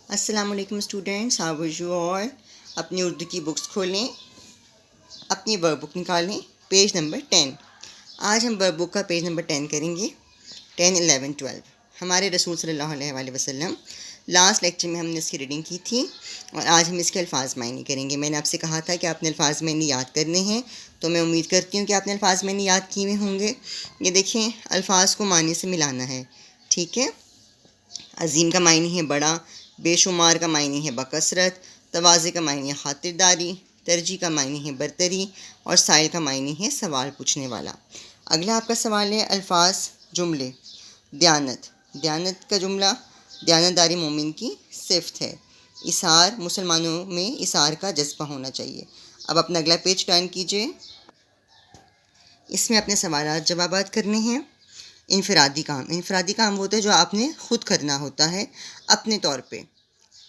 السلام علیکم students, how are you all? اپنی اردو کی بکس کھولیں، اپنی ورک بک نکالیں، پیج نمبر 10۔ آج ہم ورک بک کا پیج نمبر 10 کریں گے، 10، 11، 12۔ ہمارے رسول صلی اللہ علیہ وآلہ وسلم، لاسٹ لیکچر میں ہم نے اس کی ریڈنگ کی تھی اور آج ہم اس کے الفاظ معنی کریں گے۔ میں نے آپ سے کہا تھا کہ آپ نے الفاظ معنی یاد کرنے ہیں، تو میں امید کرتی ہوں کہ آپ نے الفاظ معنی یاد کیے ہوئے ہوں گے۔ یہ دیکھیں، الفاظ کو معنی سے ملانا ہے، ٹھیک ہے۔ عظیم کا معنی ہے بڑا، بے شمار کا معنی ہے بکثرت، تواضع کا معنی ہے خاطرداری، ترجیح کا معنی ہے برتری، اور سائل کا معنی ہے سوال پوچھنے والا۔ اگلا آپ کا سوال ہے الفاظ جملے۔ دیانت، دیانت کا جملہ دیانتداری مومن کی صفت ہے۔ اثار، مسلمانوں میں اثار کا جذبہ ہونا چاہیے۔ اب اپنا اگلا پیج ٹرن کیجئے، اس میں اپنے سوالات جوابات کرنے ہیں۔ انفرادی کام، انفرادی کام ہوتا ہے جو آپ نے خود کرنا ہوتا ہے اپنے طور پہ۔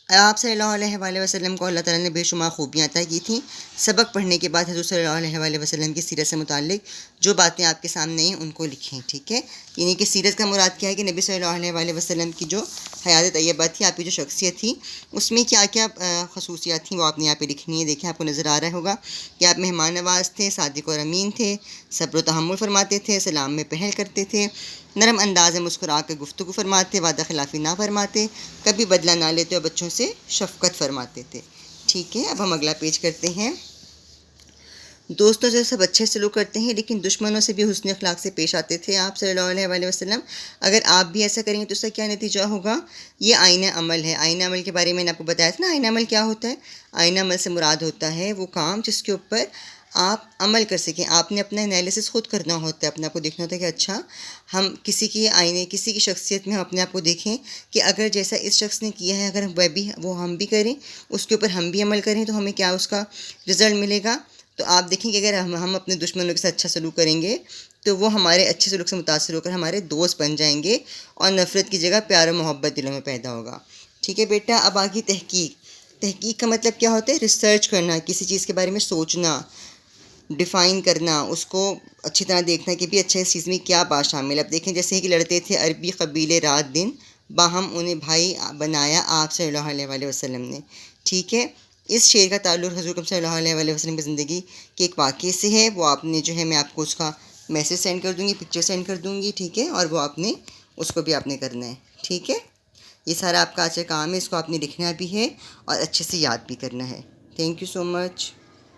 آپ صلی اللہ علیہ وآلہ وسلم کو اللہ تعالیٰ نے بے شمار خوبیاں عطا کی تھیں۔ سبق پڑھنے کے بعد حضور صلی اللہ علیہ وآلہ وسلم کی سیرت سے متعلق جو باتیں آپ کے سامنے ہیں ان کو لکھیں، ٹھیک ہے۔ یعنی کہ سیرت کا مراد کیا ہے کہ نبی صلی اللہ علیہ وآلہ وسلم کی جو حیات طیبہ تھی، آپ کی جو شخصیت تھی، اس میں کیا کیا خصوصیات تھیں وہ آپ نے یہاں پہ لکھنی ہے۔ دیکھیں، آپ کو نظر آ رہا ہوگا کہ آپ مہمان نواز تھے، صادق اور امین تھے، صبر و تحمل فرماتے تھے، سلام میں پہل کرتے تھے، نرم انداز میں مسکرا کے گفتگو فرماتے، وعدہ خلافی نہ فرماتے، کبھی بدلہ نہ لیتے اور بچوں سے شفقت فرماتے تھے، ٹھیک ہے۔ اب ہم اگلا پیج کرتے ہیں۔ دوستوں سے سب اچھے سلوک کرتے ہیں، لیکن دشمنوں سے بھی حسن اخلاق سے پیش آتے تھے آپ صلی اللہ علیہ وآلہ وسلم۔ اگر آپ بھی ایسا کریں گے تو اس کا کیا نتیجہ ہوگا؟ یہ آئینہ عمل ہے۔ آئینہ عمل کے بارے میں نے آپ کو بتایا تھا نا، آئینہ عمل کیا ہوتا ہے؟ آئینہ عمل سے مراد ہوتا ہے وہ کام جس کے اوپر آپ عمل کر سکیں۔ آپ نے اپنا انالیسس خود کرنا ہوتا ہے، اپنے آپ کو دیکھنا ہوتا ہے کہ اچھا ہم کسی کی آئینے، کسی کی شخصیت میں ہم اپنے آپ کو دیکھیں کہ اگر جیسا اس شخص نے کیا ہے، اگر وہ ہم بھی کریں، اس کے اوپر ہم بھی عمل کریں تو ہمیں کیا اس کا رزلٹ ملے گا۔ تو آپ دیکھیں کہ اگر ہم اپنے دشمنوں کے ساتھ اچھا سلوک کریں گے تو وہ ہمارے اچھے سلوک سے متاثر ہو کر ہمارے دوست بن جائیں گے اور نفرت کی جگہ پیار و محبت دلوں میں پیدا ہوگا، ٹھیک ہے بیٹا۔ اب آگے تحقیق۔ تحقیق کا مطلب کیا ہوتا ہے؟ ریسرچ کرنا، کسی چیز کے بارے میں سوچنا، ڈیفائن کرنا، اس کو اچھی طرح دیکھنا کہ بھی اچھا اس چیز میں کیا بات شامل ہے۔ اب دیکھیں، جیسے کہ لڑتے تھے عربی قبیلے رات دن، باہم انہیں بھائی بنایا آپ صلی اللہ علیہ وآلہ وسلم نے، ٹھیک ہے۔ اس شعر کا تعلق حضور صلی اللہ علیہ وآلہ وسلم کی زندگی کے ایک واقعے سے ہے۔ وہ آپ نے جو ہے، میں آپ کو اس کا میسج سینڈ کر دوں گی، پکچر سینڈ کر دوں گی، ٹھیک ہے، اور وہ آپ نے اس کو بھی آپ نے کرنا ہے، ٹھیک ہے۔ یہ سارا آپ کا آج کا کام ہے، اس کو آپ نے لکھنا بھی ہے اور اچھے سے یاد بھی کرنا ہے۔ Thank you so much.